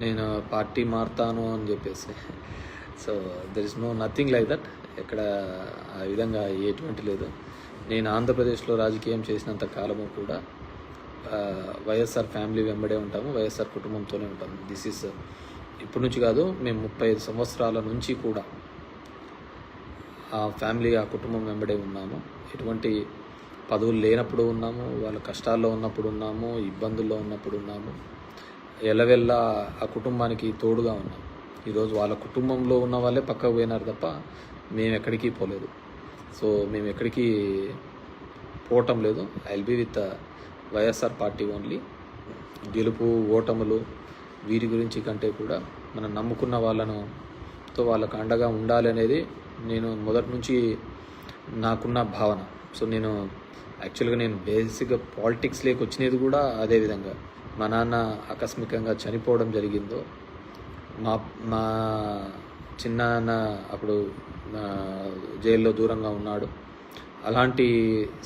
నేను పార్టీ మారుతాను అని చెప్పేసి. So there is nothing like that. ఎక్కడ ఆ విధంగా ఎటువంటి లేదు. నేను ఆంధ్రప్రదేశ్లో రాజకీయం చేసినంత కాలము కూడా వైఎస్ఆర్ ఫ్యామిలీ వెంబడే ఉంటాము, వైఎస్ఆర్ కుటుంబంతోనే ఉంటాము. దిస్ ఈస్ ఇప్పటి నుంచి కాదు, మేము 35 సంవత్సరాల నుంచి కూడా ఆ ఫ్యామిలీ, ఆ కుటుంబం వెంబడే ఉన్నాము. ఎటువంటి పదవులు లేనప్పుడు ఉన్నాము, వాళ్ళ కష్టాల్లో ఉన్నప్పుడు ఉన్నాము, ఇబ్బందుల్లో ఉన్నప్పుడు ఉన్నాము. ఎల్లవెల్లా ఆ కుటుంబానికి తోడుగా ఉన్నాం. ఈరోజు వాళ్ళ కుటుంబంలో ఉన్న వాళ్ళే పక్కకు పోయినారు తప్ప మేము ఎక్కడికి పోలేదు. సో మేము ఎక్కడికి పోవటం లేదు. I will be with YSR party only. గెలుపు ఓటములు వీటి గురించి కంటే కూడా మనం నమ్ముకున్న వాళ్ళకు అండగా ఉండాలి అనేది నేను మొదటి నుంచి నాకున్న భావన. సో నేను యాక్చువల్గా బేసిక్గా పాలిటిక్స్లోకి వచ్చినది కూడా అదే విధంగా. మా నాన్న ఆకస్మికంగా చనిపోవడం జరిగిందో, మా చిన్నాన్న అప్పుడు జైల్లో దూరంగా ఉన్నాడు. అలాంటి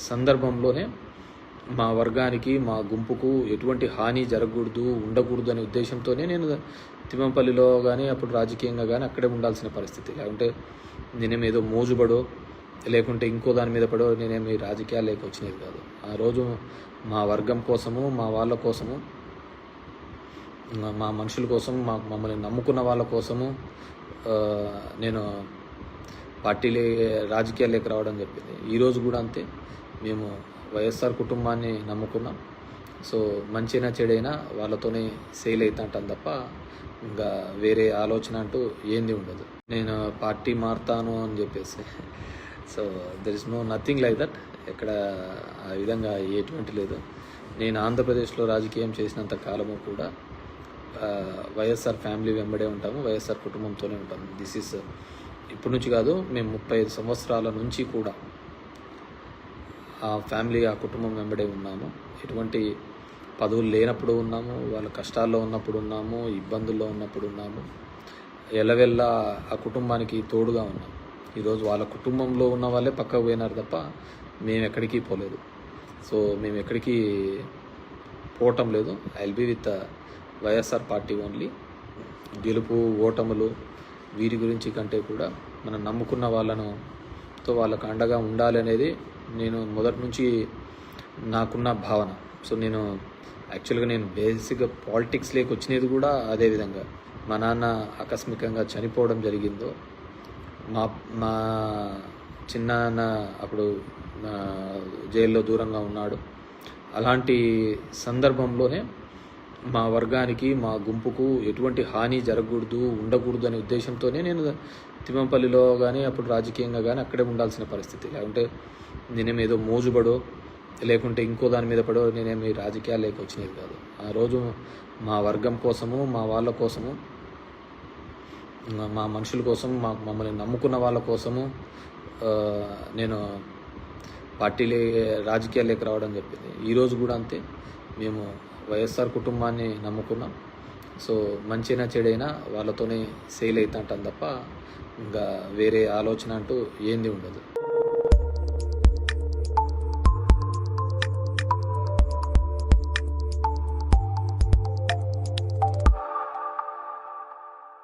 సందర్భంలోనే మా వర్గానికి, మా గుంపుకు ఎటువంటి హాని జరగకూడదు, ఉండకూడదు అనే ఉద్దేశంతోనే నేను తిమ్మంపల్లిలో కానీ, అప్పుడు రాజకీయంగా కానీ అక్కడే ఉండాల్సిన పరిస్థితి. లేకుంటే నేనేమేదో మోజుబడో లేకుంటే ఇంకో దాని మీద పడో నేనేమి రాజకీయాల్లోకి వచ్చినది కాదు. ఆ రోజు మా వర్గం కోసము, మా వాళ్ళ కోసము, మా మనుషుల కోసం, మమ్మల్ని నమ్ముకున్న వాళ్ళ కోసము నేను రాజకీయాల్లోకి రావడం చెప్పింది. ఈరోజు కూడా అంతే. మేము వైఎస్ఆర్ కుటుంబాన్ని నమ్ముకున్నాం. సో మంచినా చెడైనా వాళ్ళతోనే సేల్ అవుతుంటాం తప్ప ఇంకా వేరే ఆలోచన అంటూ ఏంది ఉండదు. నేను పార్టీ మారుతాను అని చెప్పేసి. So there is nothing like that. ఎక్కడ ఆ విధంగా ఎటువంటి లేదు. నేను ఆంధ్రప్రదేశ్లో రాజకీయం చేసినంత కాలము కూడా వైఎస్ఆర్ ఫ్యామిలీ వెంబడే ఉంటాము, వైఎస్ఆర్ కుటుంబంతోనే ఉంటాము. దిస్ ఈస్ ఇప్పటి నుంచి కాదు, మేము 35 సంవత్సరాల నుంచి కూడా ఆ ఫ్యామిలీ, ఆ కుటుంబం వెంబడే ఉన్నాము. ఎటువంటి పదవులు లేనప్పుడు ఉన్నాము, వాళ్ళ కష్టాల్లో ఉన్నప్పుడు ఉన్నాము, ఇబ్బందుల్లో ఉన్నప్పుడు ఉన్నాము. ఎల్లవెల్లా ఆ కుటుంబానికి తోడుగా ఉన్నాం. ఈరోజు వాళ్ళ కుటుంబంలో ఉన్న వాళ్ళే పక్కకు పోయినారు తప్ప మేము ఎక్కడికి పోలేదు. సో మేము ఎక్కడికి పోవటం లేదు. I will be with YSR party only. గెలుపు ఓటములు వీటి గురించి కంటే కూడా మనం నమ్ముకున్న వాళ్ళకు అండగా ఉండాలి అనేది నేను మొదటి నుంచి నాకున్న భావన. సో నేను యాక్చువల్గా బేసిక్గా పాలిటిక్స్లోకి వచ్చినది కూడా అదే విధంగా. మా నాన్న ఆకస్మికంగా చనిపోవడం జరిగిందో, మా చిన్నాన్న అప్పుడు జైల్లో దూరంగా ఉన్నాడు. అలాంటి సందర్భంలోనే మా వర్గానికి, మా గుంపుకు ఎటువంటి హాని జరగకూడదు, ఉండకూడదు అనే ఉద్దేశంతోనే నేను తిమ్మంపల్లిలో కానీ, అప్పుడు రాజకీయంగా కానీ అక్కడే ఉండాల్సిన పరిస్థితి. లేకుంటే నేనేమేదో మోజుబడో లేకుంటే ఇంకో దాని మీద పడో నేనేమి రాజకీయాల్లోకి వచ్చినది కాదు. ఆ రోజు మా వర్గం కోసము, మా వాళ్ళ కోసము, మా మనుషుల కోసం, మమ్మల్ని నమ్ముకున్న వాళ్ళ కోసము నేను రాజకీయాల్లోకి రావడం చెప్పింది. ఈరోజు కూడా అంతే. మేము వైఎస్ఆర్ కుటుంబాన్ని నమ్ముకున్నాం. సో మంచినా చెడైనా వాళ్ళతోనే సేల్ అవుతుంటాం తప్ప ఇంకా వేరే ఆలోచన అంటూ ఏంది ఉండదు.